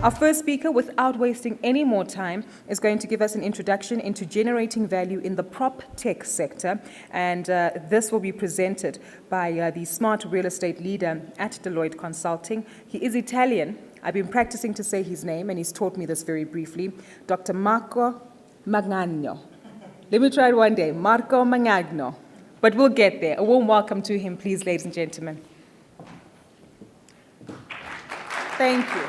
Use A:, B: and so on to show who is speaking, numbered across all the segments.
A: Our first speaker, without wasting any more time, is going to give us an introduction into generating value in the Proptech sector, and this will be presented by the smart real estate leader at Deloitte Consulting. He is Italian. I've been practicing to say his name, and he's taught me this very briefly. Dr. Marco Magagno. Let me try it one day. Marco Magagno. But we'll get there. A warm welcome to him, please, ladies and gentlemen. Thank you.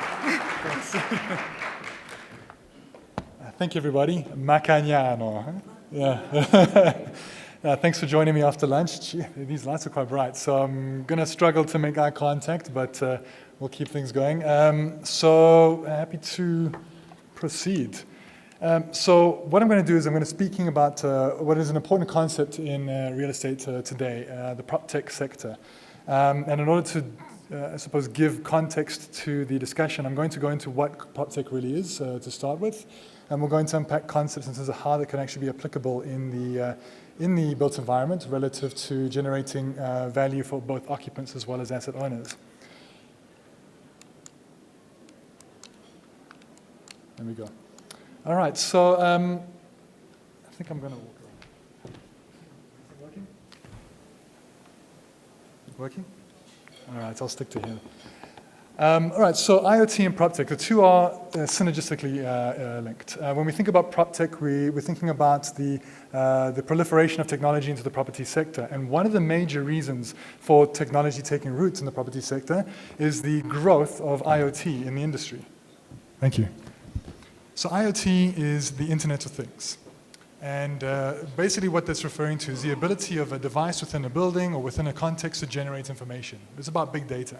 B: Thank you, everybody. Macagnano. Huh? Yeah. Thanks for joining me after lunch. Gee, these lights are quite bright, so I'm going to struggle to make eye contact, but we'll keep things going. So happy to proceed. So what I'm going to do is I'm going to be speaking about what is an important concept in real estate today, the Proptech sector. And in order to I suppose, give context to the discussion, I'm going to go into what Proptech really is to start with, and we're going to unpack concepts in terms of how they can actually be applicable in the built environment relative to generating value for both occupants as well as asset owners. There we go. All right, so I think I'm going to walk around. Is it working? Working? All right, I'll stick to here. All right, so IoT and Proptech, the two are synergistically linked. When we think about Proptech, we're thinking about the proliferation of technology into the property sector. And one of the major reasons for technology taking roots in the property sector is the growth of IoT in the industry. Thank you. So IoT is the Internet of Things. And basically what that's referring to is the ability of a device within a building or within a context to generate information. It's about big data.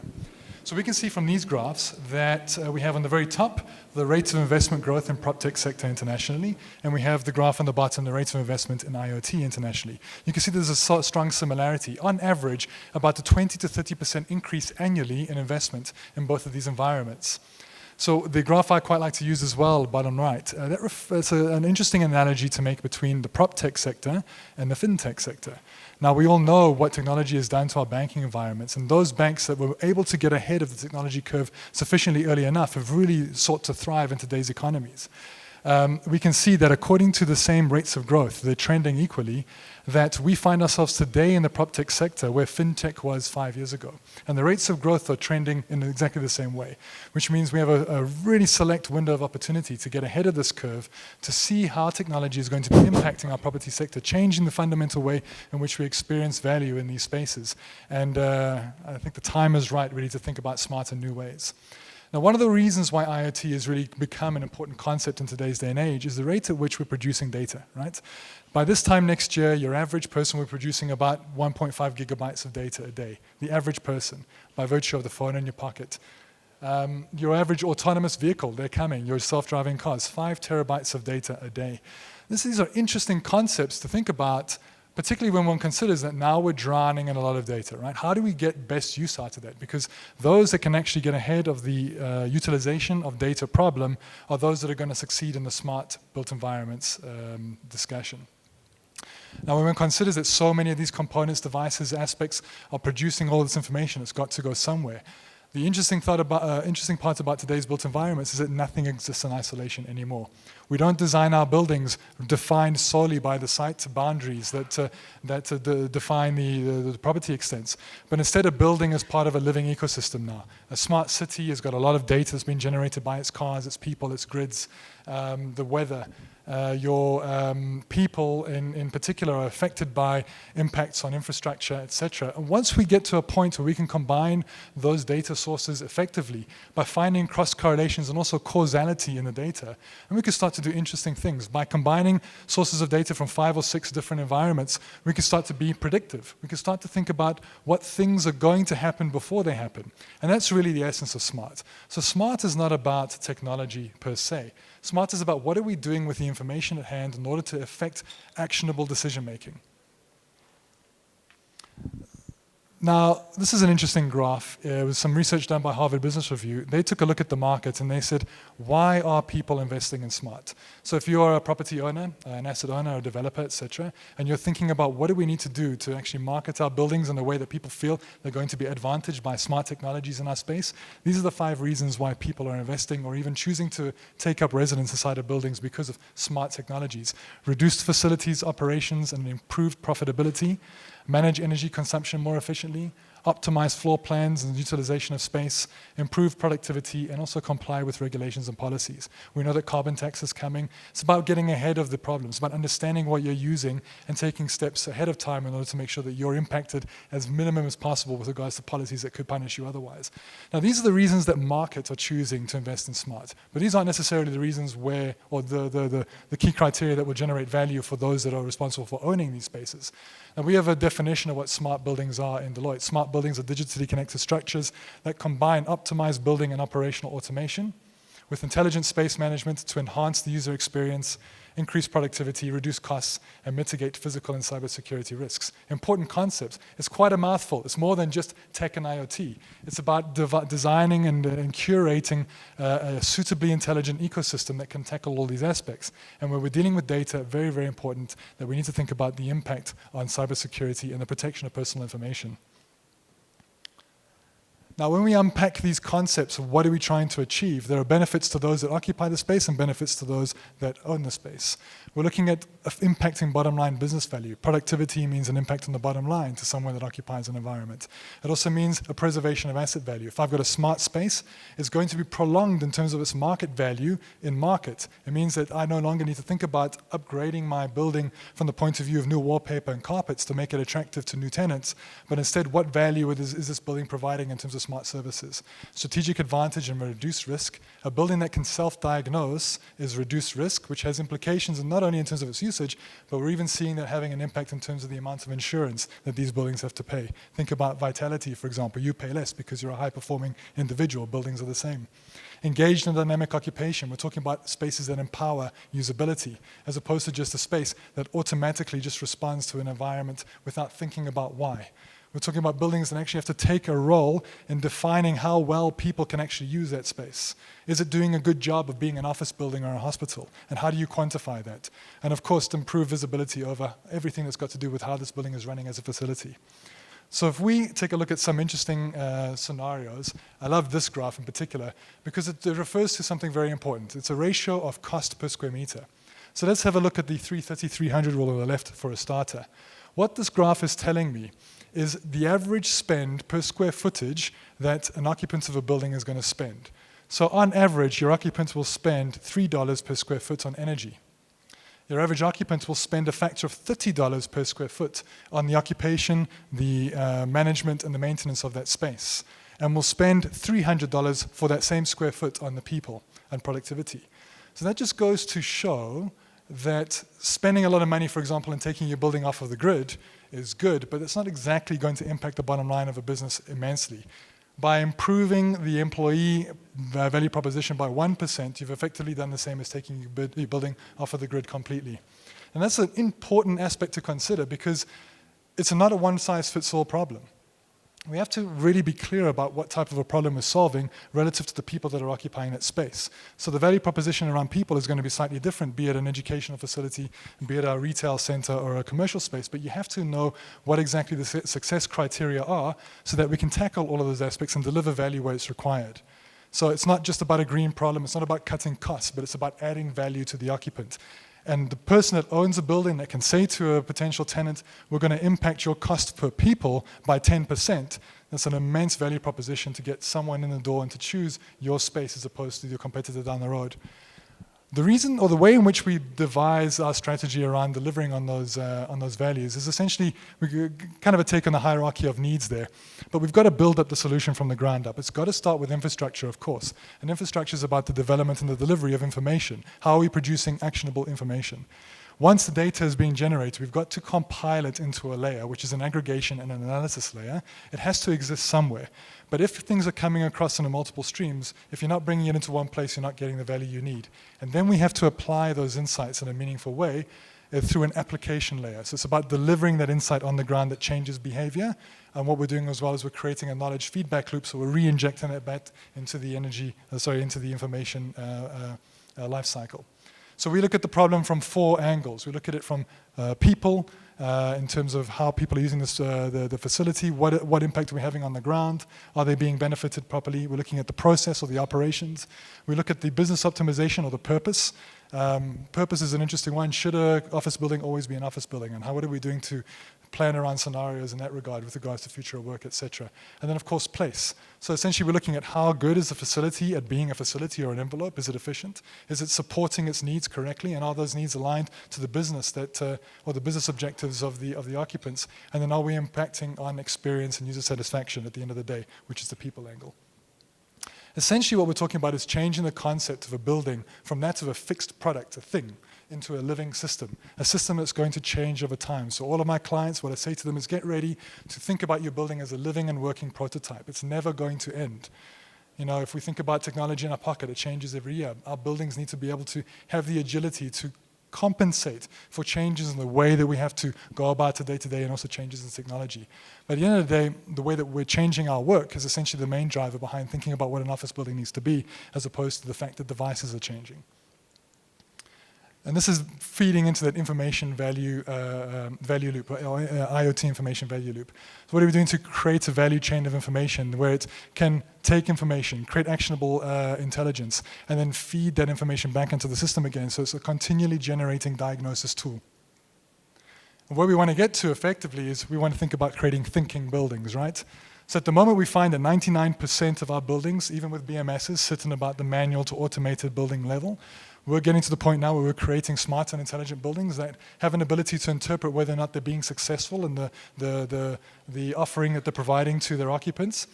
B: So we can see from these graphs that we have on the very top the rates of investment growth in Proptech sector internationally, and we have the graph on the bottom, the rates of investment in IoT internationally. You can see there's a strong similarity. On average, about a 20 to 30% increase annually in investment in both of these environments. So the graph I quite like to use as well, bottom right, that's an interesting analogy to make between the Proptech sector and the FinTech sector. Now, we all know what technology has done to our banking environments, and those banks that were able to get ahead of the technology curve sufficiently early enough have really sought to thrive in today's economies. We can see that according to the same rates of growth, they're trending equally, that we find ourselves today in the Proptech sector where FinTech was 5 years ago. And the rates of growth are trending in exactly the same way, which means we have a really select window of opportunity to get ahead of this curve, to see how technology is going to be impacting our property sector, changing the fundamental way in which we experience value in these spaces. And I think the time is right really to think about smart and new ways. Now, one of the reasons why IoT has really become an important concept in today's day and age is the rate at which we're producing data, right? By this time next year, your average person will be producing about 1.5 gigabytes of data a day, the average person, by virtue of the phone in your pocket. Your average autonomous vehicle, they're coming, your self-driving cars, 5 terabytes of data a day. These are interesting concepts to think about, particularly when one considers that now we're drowning in a lot of data, right? How do we get best use out of that? Because those that can actually get ahead of the utilization of data problem are those that are going to succeed in the smart built environments discussion. Now, when one considers that so many of these components, devices, aspects are producing all this information, it's got to go somewhere. The interesting part about today's built environments is that nothing exists in isolation anymore. We don't design our buildings defined solely by the site boundaries that define the property extents, but instead of building as part of a living ecosystem now. A smart city has got a lot of data that's been generated by its cars, its people, its grids, the weather. Your people in particular are affected by impacts on infrastructure, etc. And once we get to a point where we can combine those data sources effectively by finding cross correlations and also causality in the data, and we can start to do interesting things. By combining sources of data from 5 or 6 different environments, we can start to be predictive. We can start to think about what things are going to happen before they happen. And that's really the essence of smart. So smart is not about technology per se. Smart is about what are we doing with the information at hand in order to effect actionable decision making. Now, this is an interesting graph. It was some research done by Harvard Business Review. They took a look at the market and they said, why are people investing in smart? So if you're a property owner, an asset owner, a developer, etc., and you're thinking about what do we need to do to actually market our buildings in a way that people feel they're going to be advantaged by smart technologies in our space, these are the 5 reasons why people are investing or even choosing to take up residence inside of buildings because of smart technologies. Reduced facilities operations and improved profitability, manage energy consumption more efficiently, optimize floor plans and utilization of space, improve productivity, and also comply with regulations and policies. We know that carbon tax is coming. It's about getting ahead of the problems, about understanding what you're using and taking steps ahead of time in order to make sure that you're impacted as minimum as possible with regards to policies that could punish you otherwise. Now, these are the reasons that markets are choosing to invest in smart, but these aren't necessarily the reasons where, or the key criteria that will generate value for those that are responsible for owning these spaces. And we have a definition of what smart buildings are in Deloitte. Smart buildings are digitally connected structures that combine optimized building and operational automation with intelligent space management to enhance the user experience, increase productivity, reduce costs, and mitigate physical and cybersecurity risks. Important concepts. It's quite a mouthful. It's more than just tech and IoT. It's about designing and curating a suitably intelligent ecosystem that can tackle all these aspects. And when we're dealing with data, very, very important that we need to think about the impact on cybersecurity and the protection of personal information. Now, when we unpack these concepts of what are we trying to achieve, there are benefits to those that occupy the space and benefits to those that own the space. We're looking at impacting bottom line business value. Productivity means an impact on the bottom line to someone that occupies an environment. It also means a preservation of asset value. If I've got a smart space, it's going to be prolonged in terms of its market value in market. It means that I no longer need to think about upgrading my building from the point of view of new wallpaper and carpets to make it attractive to new tenants, but instead what value is this building providing in terms of smart services. Strategic advantage and reduced risk. A building that can self-diagnose is reduced risk, which has implications not only in terms of its usage, but we're even seeing that having an impact in terms of the amount of insurance that these buildings have to pay. Think about vitality, for example. You pay less because you're a high-performing individual. Buildings are the same. Engaged in dynamic occupation. We're talking about spaces that empower usability, as opposed to just a space that automatically just responds to an environment without thinking about why. We're talking about buildings that actually have to take a role in defining how well people can actually use that space. Is it doing a good job of being an office building or a hospital? And how do you quantify that? And of course, to improve visibility over everything that's got to do with how this building is running as a facility. So if we take a look at some interesting scenarios, I love this graph in particular because it refers to something very important. It's a ratio of cost per square meter. So let's have a look at the 330-300 rule on the left for a starter. What this graph is telling me is the average spend per square footage that an occupant of a building is going to spend. So on average, your occupant will spend $3 per square foot on energy. Your average occupant will spend a factor of $30 per square foot on the occupation, the management, and the maintenance of that space. And will spend $300 for that same square foot on the people and productivity. So that just goes to show that spending a lot of money, for example, and taking your building off of the grid is good, but it's not exactly going to impact the bottom line of a business immensely. By improving the employee value proposition by 1%, you've effectively done the same as taking your building off of the grid completely. And that's an important aspect to consider because it's not a one-size-fits-all problem. We have to really be clear about what type of a problem we're solving relative to the people that are occupying that space. So the value proposition around people is going to be slightly different, be it an educational facility, be it a retail center or a commercial space, but you have to know what exactly the success criteria are so that we can tackle all of those aspects and deliver value where it's required. So it's not just about a green problem, it's not about cutting costs, but it's about adding value to the occupant. And the person that owns a building that can say to a potential tenant, we're going to impact your cost per people by 10%, that's an immense value proposition to get someone in the door and to choose your space as opposed to your competitor down the road. The reason, or the way in which we devise our strategy around delivering on those values is essentially, we kind of a take on the hierarchy of needs there. But we've got to build up the solution from the ground up. It's got to start with infrastructure, of course. And infrastructure is about the development and the delivery of information. How are we producing actionable information? Once the data is being generated, we've got to compile it into a layer, which is an aggregation and an analysis layer. It has to exist somewhere. But if things are coming across in multiple streams, if you're not bringing it into one place, you're not getting the value you need. And then we have to apply those insights in a meaningful way. through an application layer. So it's about delivering that insight on the ground that changes behavior. And what we're doing as well is we're creating a knowledge feedback loop, so we're re-injecting it back into the into the information life cycle. So we look at the problem from 4 angles. We look at it from people, in terms of how people are using this, the facility, what impact are we having on the ground, are they being benefited properly? We're looking at the process or the operations. We look at the business optimization or the purpose. Purpose is an interesting one. Should an office building always be an office building? And what are we doing to plan around scenarios in that regard with regards to future of work, etc. And then, of course, place. So essentially, we're looking at how good is the facility at being a facility or an envelope? Is it efficient? Is it supporting its needs correctly? And are those needs aligned to the business or the business objectives of the occupants? And then are we impacting on experience and user satisfaction at the end of the day, which is the people angle? Essentially, what we're talking about is changing the concept of a building from that of a fixed product, a thing, into a living system, a system that's going to change over time. So all of my clients, what I say to them is get ready to think about your building as a living and working prototype. It's never going to end. You know, if we think about technology in our pocket, it changes every year. Our buildings need to be able to have the agility to compensate for changes in the way that we have to go about it day to day and also changes in technology. But at the end of the day, the way that we're changing our work is essentially the main driver behind thinking about what an office building needs to be, as opposed to the fact that devices are changing. And this is feeding into that information value loop, or IoT information value loop. So what are we doing to create a value chain of information where it can take information, create actionable intelligence, and then feed that information back into the system again? So it's a continually generating diagnosis tool. And where we want to get to effectively is we want to think about creating thinking buildings, right? So at the moment we find that 99% of our buildings, even with BMSs, sit in about the manual to automated building level. We're getting to the point now where we're creating smart and intelligent buildings that have an ability to interpret whether or not they're being successful in the offering that they're providing to their occupants.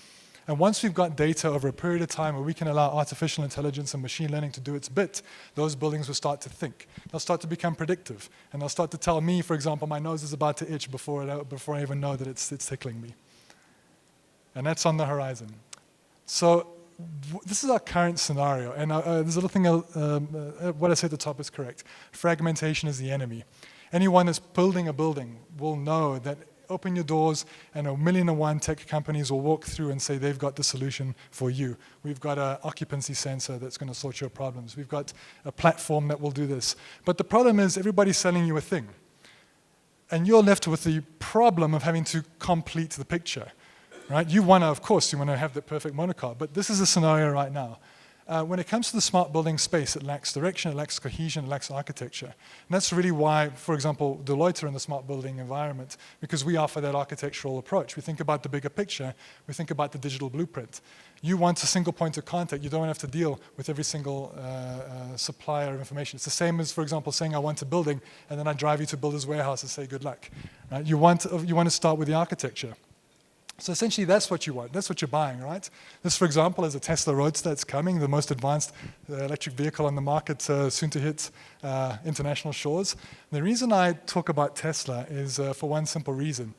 B: And once we've got data over a period of time where we can allow artificial intelligence and machine learning to do its bit, those buildings will start to think. They'll start to become predictive. And they'll start to tell me, for example, my nose is about to itch before I even know that it's tickling me. And that's on the horizon. So this is our current scenario, and there's a little thing, what I said at the top is correct. Fragmentation is the enemy. Anyone that's building a building will know that open your doors and 1,000,001 tech companies will walk through and say they've got the solution for you. We've got an occupancy sensor that's going to sort your problems. We've got a platform that will do this. But the problem is everybody's selling you a thing. And you're left with the problem of having to complete the picture. Right? Of course, you want to have the perfect monocar, but this is the scenario right now. When it comes to the smart building space, it lacks direction, it lacks cohesion, it lacks architecture. And that's really why, for example, Deloitte are in the smart building environment, because we offer that architectural approach. We think about the bigger picture, we think about the digital blueprint. You want a single point of contact, you don't have to deal with every single supplier of information. It's the same as, for example, saying I want a building, and then I drive you to Builder's Warehouse and say good luck. Right? You want to start with the architecture. So essentially, that's what you want. That's what you're buying, right? This, for example, is a Tesla Roadster that's coming, the most advanced electric vehicle on the market, soon to hit international shores. The reason I talk about Tesla is for one simple reason.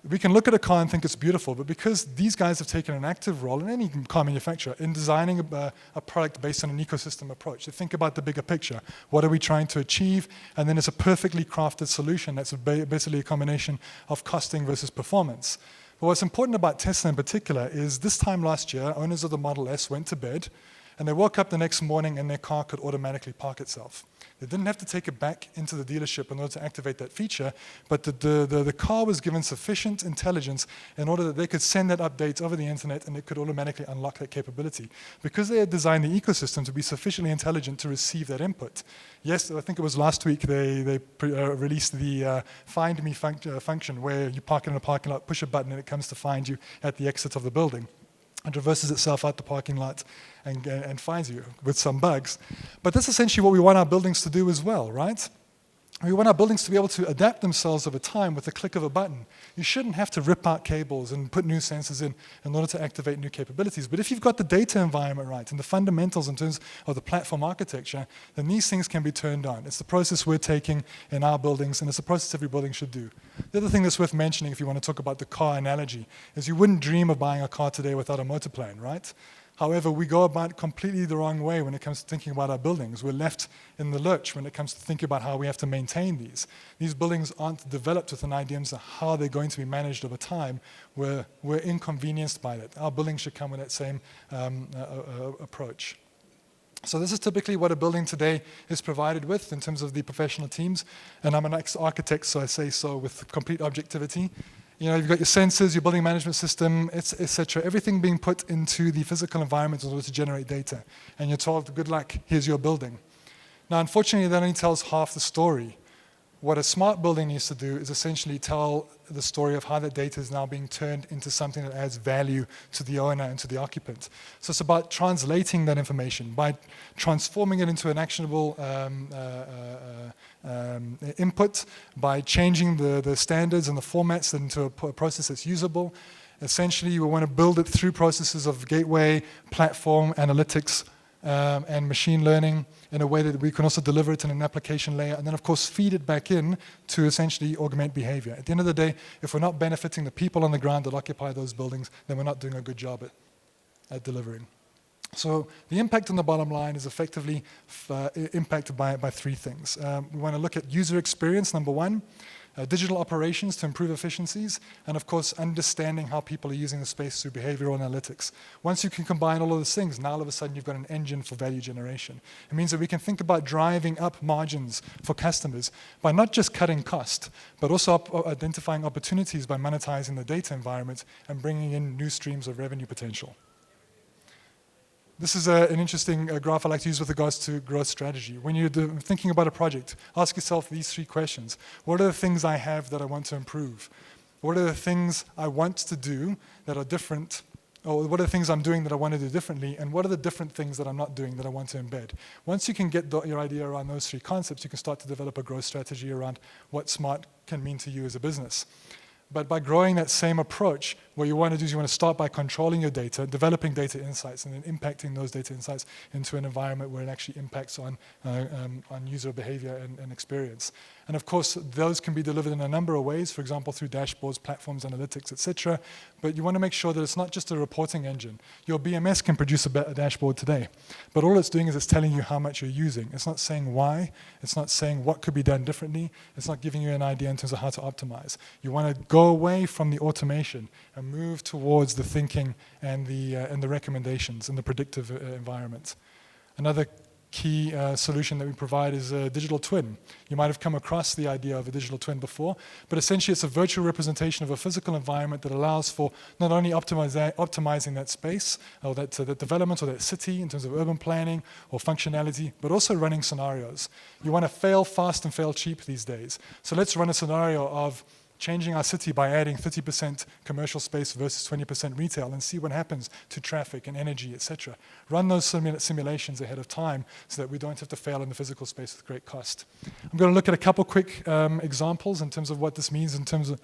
B: We can look at a car and think it's beautiful, but because these guys have taken an active role in any car manufacturer in designing a product based on an ecosystem approach, they think about the bigger picture. What are we trying to achieve? And then it's a perfectly crafted solution that's basically a combination of costing versus performance. But what's important about Tesla in particular is this time last year, owners of the Model S went to bed and they woke up the next morning and their car could automatically park itself. They didn't have to take it back into the dealership in order to activate that feature, but the car was given sufficient intelligence in order that they could send that update over the internet and it could automatically unlock that capability. Because they had designed the ecosystem to be sufficiently intelligent to receive that input. Yes, I think it was last week they released the Find Me function where you park in a parking lot, push a button and it comes to find you at the exit of the building. It reverses itself out the parking lot and finds you with some bugs. But that's essentially what we want our buildings to do as well, right? We want our buildings to be able to adapt themselves over time with the click of a button. You shouldn't have to rip out cables and put new sensors in order to activate new capabilities. But if you've got the data environment right and the fundamentals in terms of the platform architecture, then these things can be turned on. It's the process we're taking in our buildings, and it's the process every building should do. The other thing that's worth mentioning if you want to talk about the car analogy is you wouldn't dream of buying a car today without a motor plan, right? However, we go about completely the wrong way when it comes to thinking about our buildings. We're left in the lurch when it comes to thinking about how we have to maintain these. These buildings aren't developed with an idea of how they're going to be managed over time. We're inconvenienced by that. Our buildings should come with that same approach. So this is typically what a building today is provided with in terms of the professional teams. And I'm an ex-architect, so I say so with complete objectivity. You've got your sensors, your building management system, etc. Everything being put into the physical environment in order to generate data. And you're told, good luck, here's your building. Now, unfortunately, that only tells half the story. What a smart building needs to do is essentially tell the story of how that data is now being turned into something that adds value to the owner and to the occupant. So it's about translating that information, by transforming it into an actionable input, by changing the standards and the formats into a process that's usable. Essentially, we want to build it through processes of gateway, platform, analytics, and machine learning in a way that we can also deliver it in an application layer, and then of course feed it back in to essentially augment behavior. At the end of the day, if we're not benefiting the people on the ground that occupy those buildings, then we're not doing a good job at delivering. So the impact on the bottom line is effectively impacted by three things. We want to look at user experience, number one, digital operations to improve efficiencies, and of course understanding how people are using the space through behavioral analytics. Once you can combine all of those things, now all of a sudden you've got an engine for value generation. It means that we can think about driving up margins for customers by not just cutting cost, but also identifying opportunities by monetizing the data environment and bringing in new streams of revenue potential. This is an interesting graph I like to use with regards to growth strategy. When you're thinking about a project, ask yourself these three questions. What are the things I have that I want to improve? What are the things I want to do that are different? Or what are the things I'm doing that I want to do differently? And what are the different things that I'm not doing that I want to embed? Once you can get your idea around those three concepts, you can start to develop a growth strategy around what smart can mean to you as a business. But by growing that same approach, what you want to do is you want to start by controlling your data, developing data insights, and then impacting those data insights into an environment where it actually impacts on user behavior and experience. And of course, those can be delivered in a number of ways, for example, through dashboards, platforms, analytics, etc. But you want to make sure that it's not just a reporting engine. Your BMS can produce a dashboard today, but all it's doing is it's telling you how much you're using. It's not saying why. It's not saying what could be done differently. It's not giving you an idea in terms of how to optimize. You want to go away from the automation and move towards the thinking and the recommendations and the predictive environment. Another key solution that we provide is a digital twin. You might have come across the idea of a digital twin before, but essentially it's a virtual representation of a physical environment that allows for not only optimizing that space or that development or that city in terms of urban planning or functionality, but also running scenarios. You want to fail fast and fail cheap these days. So let's run a scenario of changing our city by adding 30% commercial space versus 20% retail and see what happens to traffic and energy, etc. Run those simulations ahead of time so that we don't have to fail in the physical space with great cost. I'm going to look at a couple quick examples in terms of what this means in terms of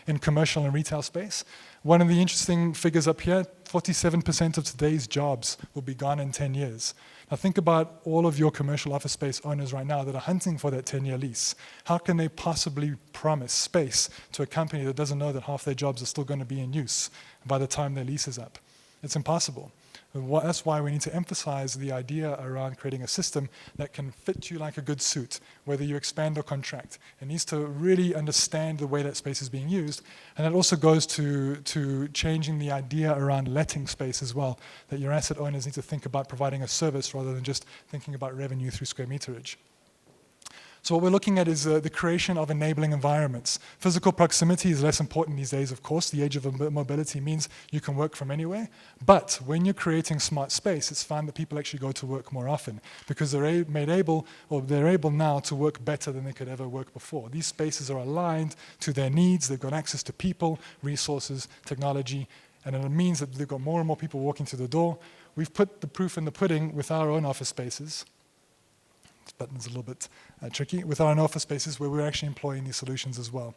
B: in commercial and retail space. One of the interesting figures up here, 47% of today's jobs will be gone in 10 years. Now think about all of your commercial office space owners right now that are hunting for that 10-year lease. How can they possibly promise space to a company that doesn't know that half their jobs are still going to be in use by the time their lease is up? It's impossible. That's why we need to emphasize the idea around creating a system that can fit you like a good suit, whether you expand or contract. It needs to really understand the way that space is being used. And that also goes to changing the idea around letting space as well, that your asset owners need to think about providing a service rather than just thinking about revenue through square meterage. So what we're looking at is the creation of enabling environments. Physical proximity is less important these days, of course. The age of mobility means you can work from anywhere. But when you're creating smart space, it's found that people actually go to work more often because they're able now to work better than they could ever work before. These spaces are aligned to their needs. They've got access to people, resources, technology, and it means that they've got more and more people walking through the door. We've put the proof in the pudding with our own office spaces. This button's a little bit tricky, with our own office spaces where we're actually employing these solutions as well.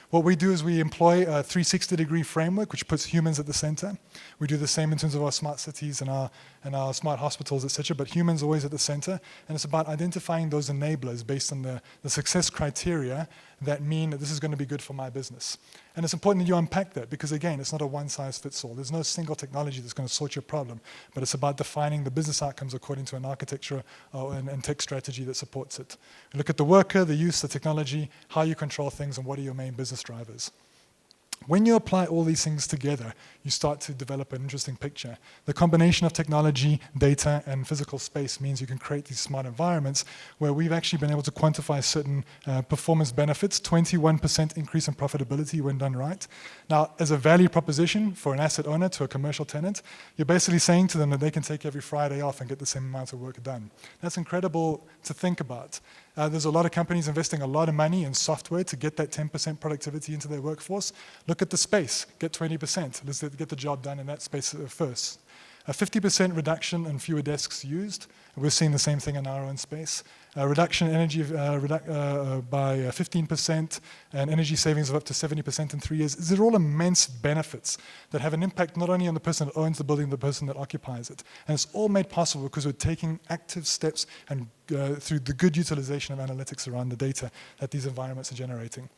B: What we do is we employ a 360-degree framework which puts humans at the center. We do the same in terms of our smart cities and our smart hospitals, etc., but humans always at the center. And it's about identifying those enablers based on the success criteria that mean that this is going to be good for my business? And it's important that you unpack that because, again, it's not a one-size-fits-all. There's no single technology that's going to sort your problem, but it's about defining the business outcomes according to an architecture and tech strategy that supports it. You look at the worker, the use, the technology, how you control things, and what are your main business drivers. When you apply all these things together, you start to develop an interesting picture. The combination of technology, data, and physical space means you can create these smart environments where we've actually been able to quantify certain performance benefits, 21% increase in profitability when done right. Now, as a value proposition for an asset owner to a commercial tenant, you're basically saying to them that they can take every Friday off and get the same amount of work done. That's incredible to think about. There's a lot of companies investing a lot of money in software to get that 10% productivity into their workforce. Look at the space, get 20%. Let's get the job done in that space first. A 50% reduction in fewer desks used. We're seeing the same thing in our own space. Reduction in energy by 15% and energy savings of up to 70% in 3 years. These are all immense benefits that have an impact not only on the person that owns the building, the person that occupies it. And it's all made possible because we're taking active steps and through the good utilization of analytics around the data that these environments are generating.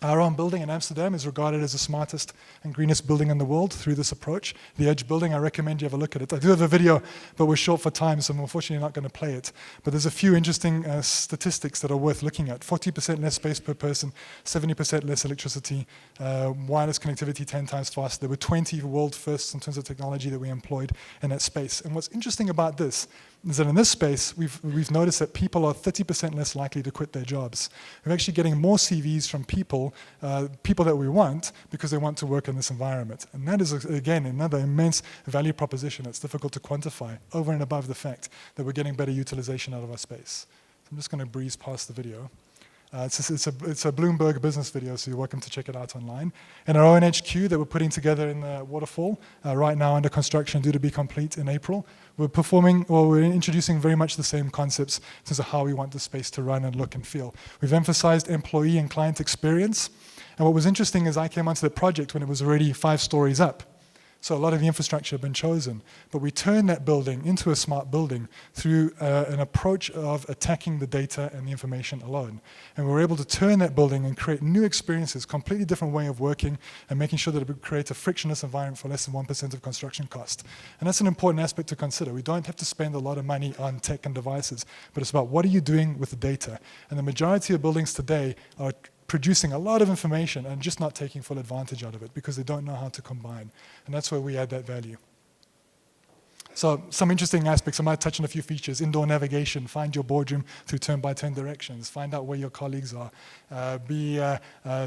B: Our own building in Amsterdam is regarded as the smartest and greenest building in the world through this approach. The Edge building, I recommend you have a look at it. I do have a video, but we're short for time, so I'm unfortunately not going to play it. But there's a few interesting statistics that are worth looking at. 40% less space per person, 70% less electricity, wireless connectivity 10 times faster. There were 20 world firsts in terms of technology that we employed in that space. And what's interesting about this is that in this space, we've noticed that people are 30% less likely to quit their jobs. We're actually getting more CVs from people that we want because they want to work in this environment. And that is, again, another immense value proposition that's difficult to quantify over and above the fact that we're getting better utilization out of our space. So I'm just going to breeze past the video. It's a Bloomberg business video, so you're welcome to check it out online. In our own HQ that we're putting together in the waterfall, right now under construction, due to be complete in April, we're introducing very much the same concepts in terms of how we want the space to run and look and feel. We've emphasized employee and client experience. And what was interesting is I came onto the project when it was already 5 stories up. So a lot of the infrastructure had been chosen, but we turned that building into a smart building through an approach of attacking the data and the information alone. And we were able to turn that building and create new experiences, completely different way of working, and making sure that it would create a frictionless environment for less than 1% of construction cost. And that's an important aspect to consider. We don't have to spend a lot of money on tech and devices, but it's about what are you doing with the data. And the majority of buildings today are producing a lot of information and just not taking full advantage out of it because they don't know how to combine. And that's where we add that value. So some interesting aspects, I might touch on a few features. Indoor navigation, find your boardroom through turn-by-turn directions, find out where your colleagues are, be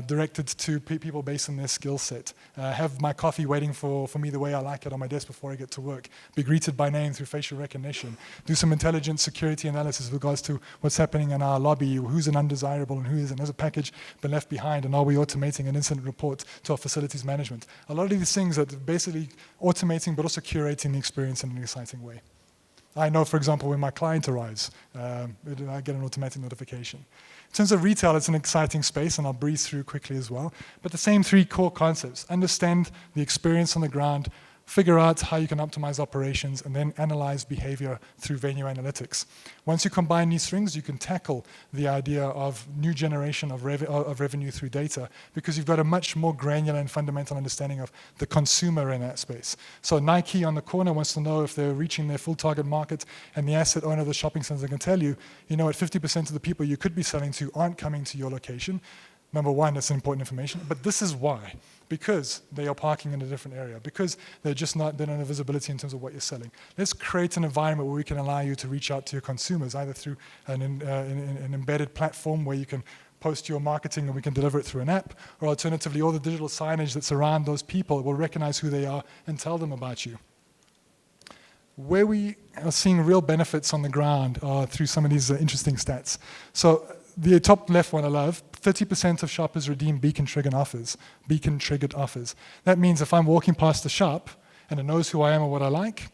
B: directed to people based on their skill set, have my coffee waiting for me the way I like it on my desk before I get to work, be greeted by name through facial recognition, do some intelligent security analysis with regards to what's happening in our lobby, who's an undesirable and who isn't, has a package been left behind, and are we automating an incident report to our facilities management. A lot of these things are basically automating but also curating the experience in an exciting way. I know, for example, when my client arrives, I get an automatic notification. In terms of retail, it's an exciting space, and I'll breeze through quickly as well. But the same 3 core concepts: understand the experience on the ground, figure out how you can optimize operations, and then analyze behavior through venue analytics. Once you combine these things, you can tackle the idea of new generation of revenue through data because you've got a much more granular and fundamental understanding of the consumer in that space. So Nike on the corner wants to know if they're reaching their full target market, and the asset owner of the shopping center can tell you, you know what, 50% of the people you could be selling to aren't coming to your location. Number one, that's important information, but this is why. Because they are parking in a different area, because they don't have visibility in terms of what you're selling. Let's create an environment where we can allow you to reach out to your consumers, either through an embedded platform where you can post your marketing and we can deliver it through an app, or alternatively, all the digital signage that's around those people will recognize who they are and tell them about you. Where we are seeing real benefits on the ground are through some of these interesting stats. So the top left one I love, 30% of shoppers redeem beacon-triggered offers. Beacon-triggered offers. That means if I'm walking past the shop and it knows who I am or what I like,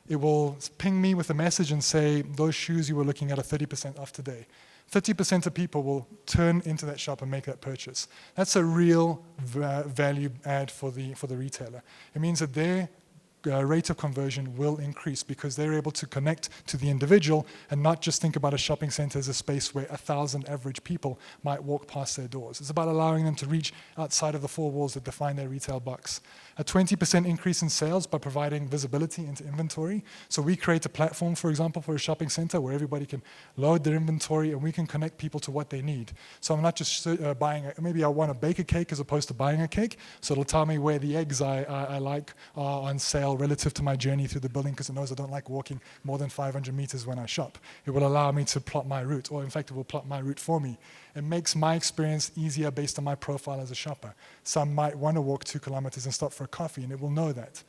B: it will ping me with a message and say, those shoes you were looking at are 30% off today. 30% of people will turn into that shop and make that purchase. That's a real value add for the retailer. It means that their rate of conversion will increase because they're able to connect to the individual and not just think about a shopping center as a space where 1,000 average people might walk past their doors. It's about allowing them to reach outside of the four walls that define their retail box. A 20% increase in sales by providing visibility into inventory. So we create a platform, for example, for a shopping center where everybody can load their inventory and we can connect people to what they need. So I'm not just maybe I want to bake a cake as opposed to buying a cake. So it'll tell me where the eggs I like are on sale relative to my journey through the building because it knows I don't like walking more than 500 meters when I shop. It will allow me to plot my route, or in fact, it will plot my route for me. It makes my experience easier based on my profile as a shopper. Some might want to walk 2 kilometers and stop for a coffee, and it will know that.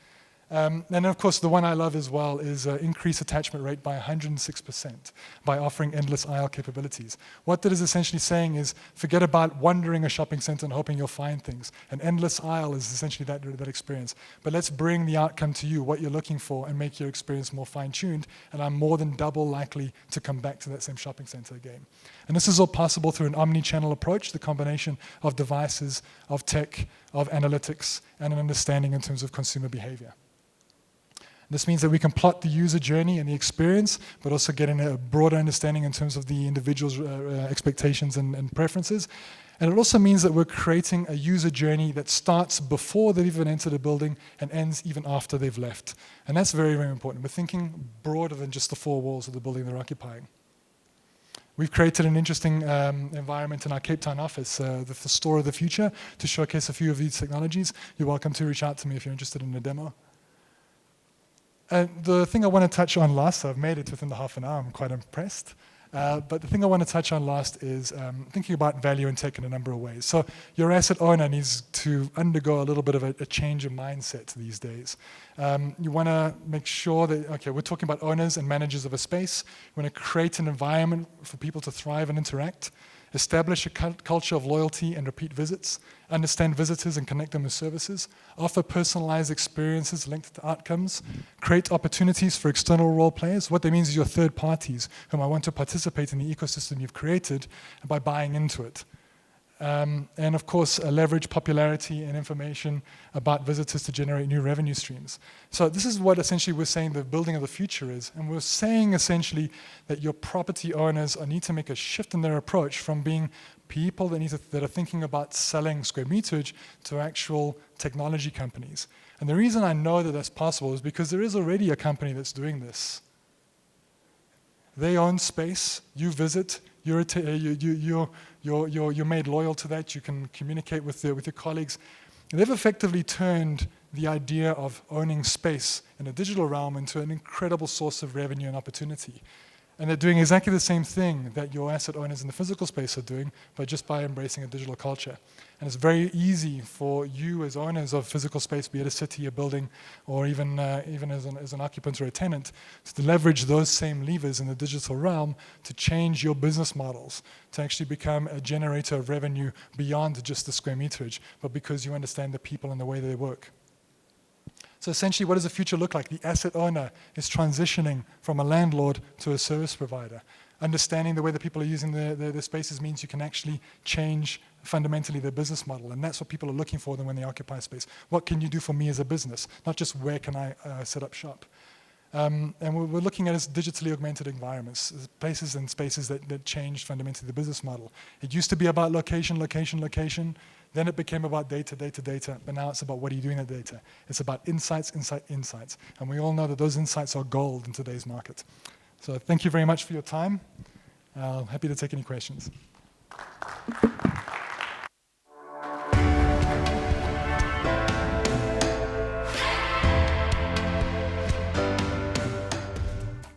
B: And of course, the one I love as well is increase attachment rate by 106% by offering endless aisle capabilities. What that is essentially saying is forget about wandering a shopping center and hoping you'll find things. An endless aisle is essentially that experience. But let's bring the outcome to you, what you're looking for, and make your experience more fine-tuned, and I'm more than double likely to come back to that same shopping center again. And this is all possible through an omni-channel approach, the combination of devices, of tech, of analytics, and an understanding in terms of consumer behavior. This means that we can plot the user journey and the experience, but also getting a broader understanding in terms of the individual's expectations and preferences. And it also means that we're creating a user journey that starts before they've even entered a building and ends even after they've left. And that's very, very important. We're thinking broader than just the four walls of the building they're occupying. We've created an interesting environment in our Cape Town office, the store of the future, to showcase a few of these technologies. You're welcome to reach out to me if you're interested in a demo. The thing I want to touch on last, so I've made it within the half an hour, I'm quite impressed. But the thing I want to touch on last is thinking about value and tech in a number of ways. So your asset owner needs to undergo a little bit of a change of mindset these days. You want to make sure that, okay, we're talking about owners and managers of a space. We want to create an environment for people to thrive and interact. Establish a culture of loyalty and repeat visits, understand visitors and connect them with services, offer personalized experiences linked to outcomes, create opportunities for external role players. What that means is your third parties whom I want to participate in the ecosystem you've created by buying into it. And of course, leverage popularity and information about visitors to generate new revenue streams. So this is what essentially we're saying the building of the future is. And we're saying essentially that your property owners need to make a shift in their approach from being people that are thinking about selling square meterage to actual technology companies. And the reason I know that that's possible is because there is already a company that's doing this. They own space, you visit, you're made loyal to that, you can communicate with your colleagues. They've effectively turned the idea of owning space in a digital realm into an incredible source of revenue and opportunity. And they're doing exactly the same thing that your asset owners in the physical space are doing, but just by embracing a digital culture. And it's very easy for you as owners of physical space, be it a city, a building, or even as an occupant or a tenant, to leverage those same levers in the digital realm to change your business models, to actually become a generator of revenue beyond just the square meterage, but because you understand the people and the way they work. So essentially, what does the future look like? The asset owner is transitioning from a landlord to a service provider. Understanding the way that people are using their spaces means you can actually change fundamentally their business model. And that's what people are looking for when they occupy space. What can you do for me as a business? Not just where can I set up shop. And we're looking at as digitally augmented environments, places and spaces that changed fundamentally the business model. It used to be about location, location, location. Then it became about data, data, data. But now it's about what are you doing with data. It's about insights, insights. And we all know that those insights are gold in today's market. So thank you very much for your time. Happy to take any questions.